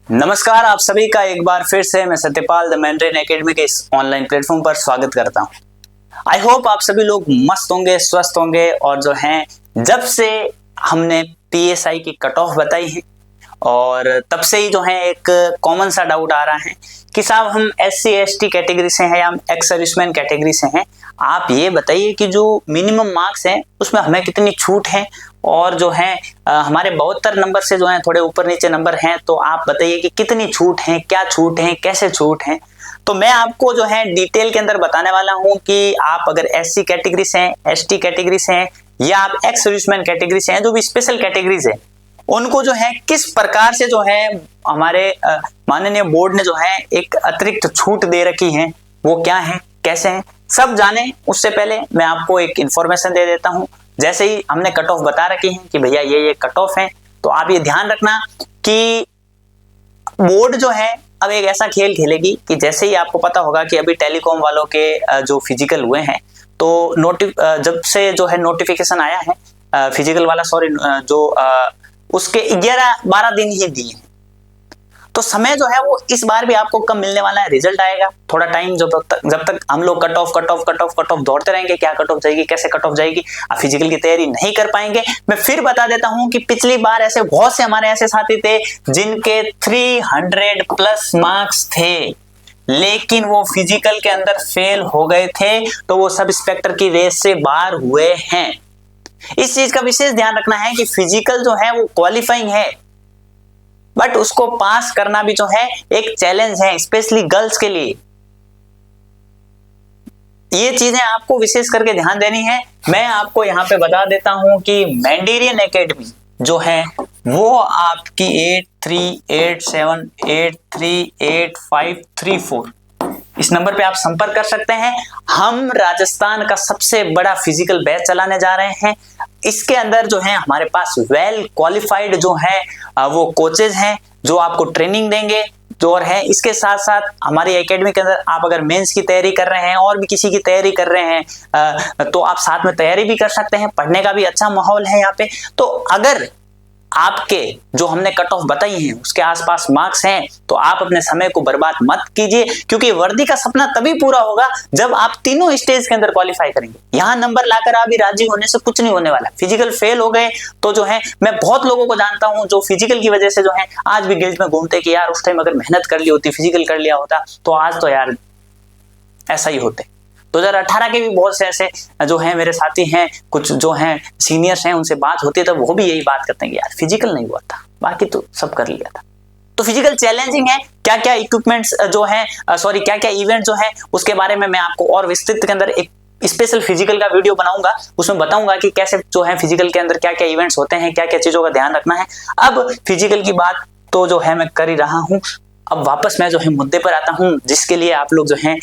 नमस्कार, आप सभी का एक बार फिर से मैं सत्यपाल द मैंड्रेन एकेडमी के इस ऑनलाइन प्लेटफॉर्म पर स्वागत करता हूं। आई होप आप सभी लोग मस्त होंगे, स्वस्थ होंगे और जो हैं जब से हमने पीएसआई की कट ऑफ बताई है और तब से ही जो है एक कॉमन सा डाउट आ रहा है कि साहब हम एससी एसटी कैटेगरी से हैं या हम एक्स सर्विसमैन कैटेगरी से हैं, आप ये बताइए कि जो मिनिमम मार्क्स हैं उसमें हमें कितनी छूट है और जो है हमारे 72 नंबर से जो है थोड़े ऊपर नीचे नंबर हैं, तो आप बताइए कि कितनी छूट है, क्या छूट है, कैसे छूट है। तो मैं आपको जो है डिटेल के अंदर बताने वाला हूं कि आप अगर एससी कैटेगरी से हैं, एसटी कैटेगरी से हैं या आप एक्स सर्विसमैन कैटेगरी से हैं, जो भी स्पेशल कैटेगरीज है उनको जो है किस प्रकार से जो है हमारे माननीय बोर्ड ने जो है एक अतिरिक्त छूट दे रखी है, वो क्या है, कैसे है, सब जाने। उससे पहले मैं आपको एक इंफॉर्मेशन दे देता हूं। जैसे ही हमने कट ऑफ बता रखी है कि भैया ये कट ऑफ है, तो आप ये ध्यान रखना कि बोर्ड जो है अब एक ऐसा खेल खेलेगी कि जैसे ही आपको पता होगा कि अभी टेलीकॉम वालों के जो फिजिकल हुए हैं, तो जब से जो है नोटिफिकेशन आया है फिजिकल वाला, सॉरी, जो उसके 11-12 दिन ही दिए हैं, तो समय जो है वो इस बार भी आपको कम मिलने वाला है। रिजल्ट आएगा थोड़ा टाइम, जब तक हम लोग कट ऑफ दौड़ते रहेंगे, क्या कट ऑफ जाएगी, कैसे कट ऑफ जाएगी, आप फिजिकल की तैयारी नहीं कर पाएंगे। मैं फिर बता देता हूं कि पिछली बार ऐसे बहुत से हमारे ऐसे साथी थे जिनके 300+ मार्क्स थे, लेकिन वो फिजिकल के अंदर फेल हो गए थे, तो वो सब इंस्पेक्टर की रेस से बाहर हुए हैं। इस चीज का विशेष ध्यान रखना है कि फिजिकल जो है वो क्वालिफाइंग है, बट उसको पास करना भी जो है एक चैलेंज है, स्पेशली गर्ल्स के लिए। ये चीजें आपको विशेष करके ध्यान देनी है। मैं आपको यहां पे बता देता हूं कि मैंडेरियन एकेडमी जो है वो आपकी 8387838534 इस नंबर पे आप संपर्क कर सकते हैं। हम राजस्थान का सबसे बड़ा फिजिकल बैच चलाने जा रहे हैं। इसके अंदर जो है हमारे पास वेल क्वालिफाइड जो है वो कोचेज हैं जो आपको ट्रेनिंग देंगे जो और है। इसके साथ साथ हमारी एकेडमी के अंदर आप अगर मेंस की तैयारी कर रहे हैं और भी किसी की तैयारी कर रहे हैं तो आप साथ में तैयारी भी कर सकते हैं। पढ़ने का भी अच्छा माहौल है यहाँ पे। तो अगर आपके जो हमने कट ऑफ बताई हैं उसके आसपास मार्क्स हैं, तो आप अपने समय को बर्बाद मत कीजिए, क्योंकि वर्दी का सपना तभी पूरा होगा जब आप तीनों स्टेज के अंदर क्वालिफाई करेंगे। यहां नंबर लाकर आप भी राजी होने से कुछ नहीं होने वाला। फिजिकल फेल हो गए तो जो है, मैं बहुत लोगों को जानता हूं जो फिजिकल की वजह से जो है आज भी गिल्ट में घूमते कि यार उस टाइम अगर मेहनत कर ली होती, फिजिकल कर लिया होता, तो आज तो यार ऐसा ही होते। 2018 के भी बहुत से ऐसे जो हैं मेरे साथी हैं, कुछ जो हैं सीनियर्स हैं, उनसे बात होती है तो वो भी यही बात करते हैं कि यार फिजिकल नहीं हुआ था, बाकी तो सब कर लिया था। तो फिजिकल चैलेंजिंग है। क्या क्या इक्विपमेंट्स जो हैं, क्या क्या इवेंट जो है, उसके बारे में मैं आपको और विस्तृत के अंदर एक स्पेशल फिजिकल का वीडियो बनाऊंगा। उसमें बताऊंगा कि कैसे जो है फिजिकल के अंदर क्या क्या इवेंट्स होते हैं, क्या क्या चीजों का ध्यान रखना है। अब फिजिकल की बात तो जो है मैं कर ही रहा हूं। अब वापस मैं जो है मुद्दे पर आता हूं, जिसके लिए आप लोग जो हैं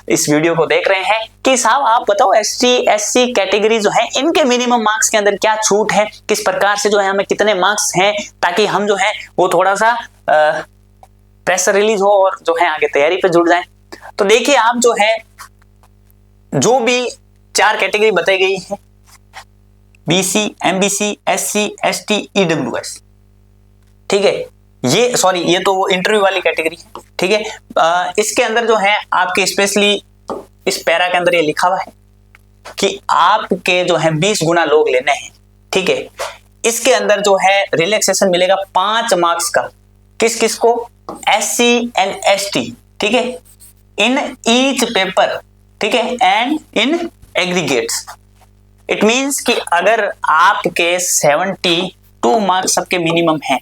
इस वीडियो को देख रहे हैं कि साहब आप बताओ एसटी एससी कैटेगरी जो है इनके मिनिमम मार्क्स के अंदर क्या छूट है, किस प्रकार से जो है हमें कितने मार्क्स हैं, ताकि हम जो है वो थोड़ा सा प्रेशर रिलीज हो और जो है आगे तैयारी पे जुट जाए। तो देखिए, आप जो है जो भी 4 कैटेगरी बताई गई है, BC, MBC, SC, ST, EWS, ठीक है, ये तो वो इंटरव्यू वाली कैटेगरी है, ठीक है। इसके अंदर जो है आपके स्पेशली इस पैरा के अंदर ये लिखा हुआ है कि आपके जो है 20 गुना लोग लेने हैं, ठीक है। इसके अंदर जो है रिलैक्सेशन मिलेगा 5 मार्क्स का, किस किस को, एससी एंड एसटी, ठीक है, इन ईच पेपर, ठीक है, and in aggregates. It means कि अगर आपके 72 मार्क्स सबके मिनिमम हैं,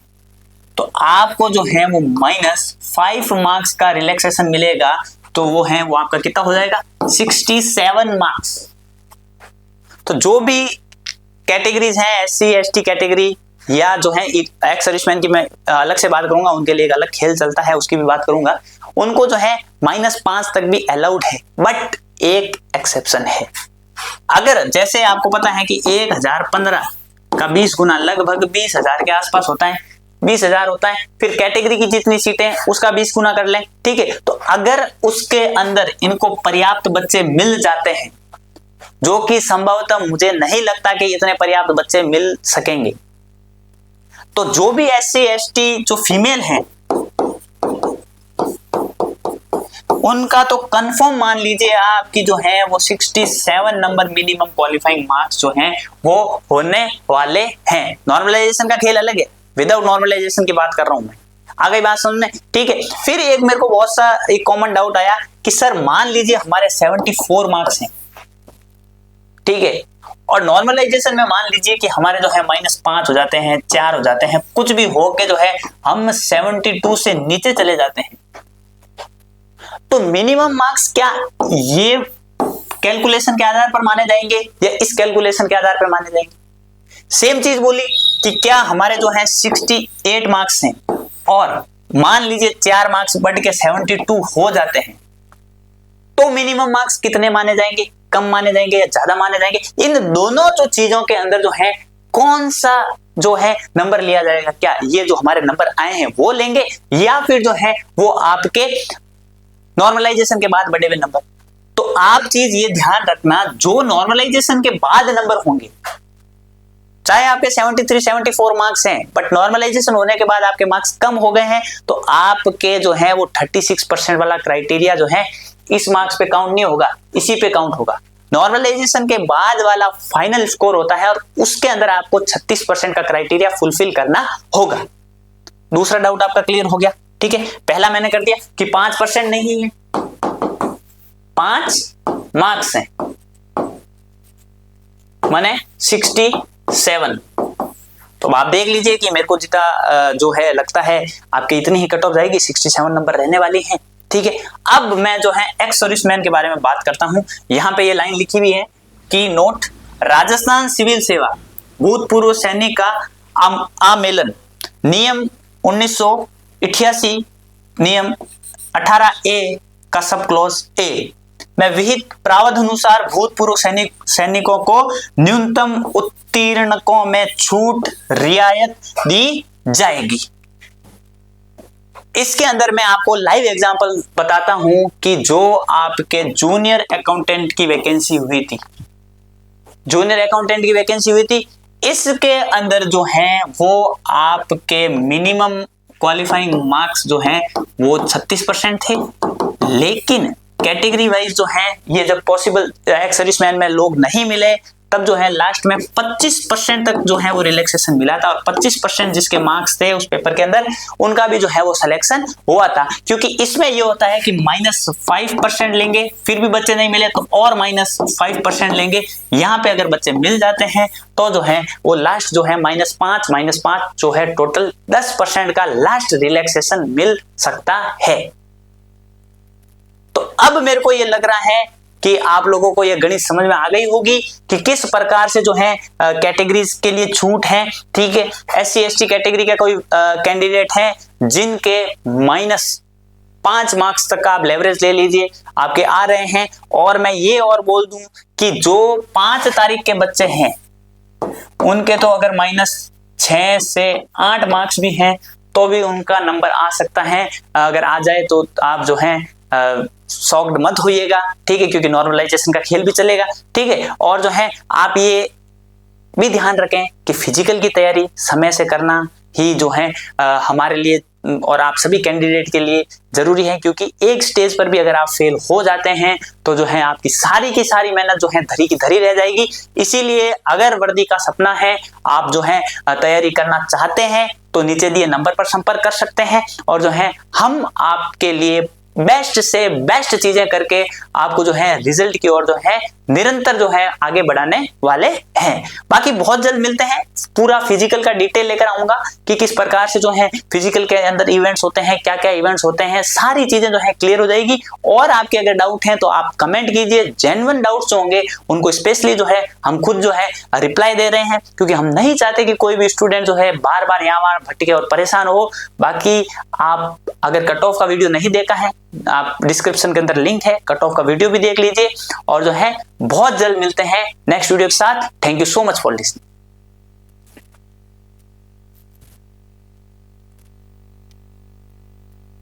तो आपको जो है वो -5 मार्क्स का रिलैक्सेशन मिलेगा, तो वो आपका कितना हो जाएगा, 67 मार्क्स। तो जो भी कैटेगरीज हैं, एससी एसटी कैटेगरी या जो है एक्स सर्विसमैन की मैं अलग से बात करूंगा, उनके लिए एक अलग खेल चलता है, उसकी भी बात करूंगा। उनको जो है -5 तक भी अलाउड है, बट एक एक्सेप्शन है। अगर जैसे आपको पता है कि 1015 का 20 गुना लगभग 20,000 के आसपास होता है, 20,000 होता है, फिर कैटेगरी की जितनी सीटें उसका 20 गुना कर लें, ठीक है। तो अगर उसके अंदर इनको पर्याप्त बच्चे मिल जाते हैं, जो कि संभवतः मुझे नहीं लगता कि इतने पर्याप्त बच्चे मिल सकेंगे, तो जो भी एससी एसटी जो फीमेल हैं उनका तो कंफर्म मान लीजिए आपकी जो है वो 67 नंबर मिनिमम क्वालिफाइंग मार्क्स जो हैं वो होने वाले हैं। नॉर्मलाइजेशन का खेल अलग है, विदाउट नॉर्मलाइजेशन की बात कर रहा हूं मैं। आ गई बात समझ में? ठीक है। फिर एक मेरे को बहुत सा एक कॉमन डाउट आया कि सर मान लीजिए हमारे 74 मार्क्स हैं, ठीक है, और नॉर्मलाइजेशन में मान लीजिए कि हमारे जो है -5 हो जाते हैं, 4 हो जाते हैं, कुछ भी हो के जो है हम 72 से नीचे चले जाते हैं, तो मिनिमम मार्क्स क्या ये कैलकुलेशन के आधार पर माने जाएंगे या इस कैलकुलेशन के आधार पर माने जाएंगे? सेम चीज बोली कि क्या हमारे जो है 68 मार्क्स हैं और मान लीजिए 4 मार्क्स बढ़ के 72 हो जाते हैं, तो मिनिमम मार्क्स कितने माने जाएंगे, कम माने जाएंगे या ज्यादा माने जाएंगे? इन दोनों जो चीजों के अंदर जो है कौन सा जो है नंबर लिया जाएगा? क्या ये जो हमारे नंबर आए हैं वो लेंगे या फिर जो है वो आपके नॉर्मलाइजेशन के बाद बढ़े हुए नंबर? तो आप चीज ये ध्यान रखना, जो नॉर्मलाइजेशन के बाद नंबर होंगे, चाहे आपके 73 74 मार्क्स हैं, बट नॉर्मलाइजेशन होने के बाद आपके मार्क्स कम हो गए हैं, तो आपके जो है वो 36% वाला क्राइटेरिया जो है इस मार्क्स पे काउंट नहीं होगा, इसी पे काउंट होगा। नॉर्मलाइजेशन के बाद वाला फाइनल स्कोर होता है और उसके अंदर आपको 36% का क्राइटेरिया फुलफिल करना होगा। दूसरा डाउट आपका क्लियर हो गया? ठीक है। पहला मैंने कर दिया कि 5% नहीं है, 5 मार्क्स हैं, माने 67। तो आप देख लीजिए कि मेरे को जितना जो है लगता है आपकी इतनी ही कट ऑफ जाएगी, 67 नंबर रहने वाली है। ठीक है। अब मैं जो है एक्स सर्विसमैन के बारे में बात करता हूं। यहां पे ये लाइन लिखी हुई है कि नोट, राजस्थान सिविल सेवा भूतपूर्व सैनिक का आमेलन नियम 1988 नियम 18A का सब क्लॉज ए में विहित प्रावधान अनुसार भूतपूर्व सैनिकों को न्यूनतम उत्तीर्णकों में छूट रियायत दी जाएगी। इसके अंदर मैं आपको लाइव एग्जांपल बताता हूं कि जो आपके जूनियर अकाउंटेंट की वैकेंसी हुई थी, जूनियर अकाउंटेंट की वैकेंसी हुई थी, इसके अंदर जो है वो आपके मिनिमम क्वालिफाइंग मार्क्स जो हैं वो 36% थे, लेकिन कैटेगरी वाइज जो है ये जब पॉसिबल एक्स सर्विसमैन में लोग नहीं मिले, तब जो है लास्ट में 25% तक जो है वो रिलैक्सेशन मिला था और 25% जिसके मार्क्स थे उस पेपर के अंदर उनका भी जो है वो सिलेक्शन हुआ था। क्योंकि इसमें ये होता है कि -5% लेंगे, फिर भी बच्चे नहीं मिले तो और -5% लेंगे। यहाँ पे अगर बच्चे मिल जाते हैं तो जो है वो लास्ट जो है -5 जो है टोटल 10% का लास्ट रिलैक्सेशन मिल सकता है। तो अब मेरे को ये लग रहा है कि आप लोगों को ये गणित समझ में आ गई होगी कि किस प्रकार से जो है कैटेगरीज के लिए छूट है। ठीक है। SC ST कैटेगरी का कोई कैंडिडेट है जिनके -5 मार्क्स तक का आप लेवरेज ले लीजिए, आपके आ रहे हैं। और मैं ये और बोल दूं कि जो 5 तारीख के बच्चे हैं उनके तो अगर -6 से 8 मार्क्स भी हैं तो भी उनका नंबर आ सकता है। अगर आ जाए तो आप जो है शॉक्ड मत होइएगा। ठीक है। क्योंकि नॉर्मलाइजेशन का खेल भी चलेगा। ठीक है। और जो है आप ये भी ध्यान रखें कि फिजिकल की तैयारी समय से करना ही जो है हमारे लिए और आप सभी कैंडिडेट के लिए जरूरी है। क्योंकि एक स्टेज पर भी अगर आप फेल हो जाते हैं तो जो है आपकी सारी की सारी मेहनत जो है धरी की धरी रह जाएगी। इसीलिए अगर वर्दी का सपना है, आप जो है तैयारी करना चाहते हैं, तो नीचे दिए नंबर पर संपर्क कर सकते हैं और जो है हम आपके लिए बेस्ट से बेस्ट चीजें करके आपको जो है रिजल्ट की ओर जो है निरंतर जो है आगे बढ़ाने वाले हैं। बाकी बहुत जल्द मिलते हैं, पूरा फिजिकल का डिटेल लेकर आऊंगा कि किस प्रकार से जो है फिजिकल के अंदर इवेंट्स होते हैं, क्या क्या इवेंट्स होते हैं, सारी चीजें जो है क्लियर हो जाएगी। और आपके अगर डाउट हैं तो आप कमेंट कीजिए, जेन्युइन डाउट्स जो होंगे उनको स्पेशली जो है हम खुद जो है रिप्लाई दे रहे हैं, क्योंकि हम नहीं चाहते कि कोई भी स्टूडेंट जो है बार बार यहाँ वहां भटके और परेशान हो। बाकी आप अगर कट ऑफ का वीडियो नहीं देखा है, आप डिस्क्रिप्शन के अंदर लिंक है, कट ऑफ का वीडियो भी देख लीजिए। और जो है बहुत जल्द मिलते हैं नेक्स्ट वीडियो के साथ। Thank you so much for listening.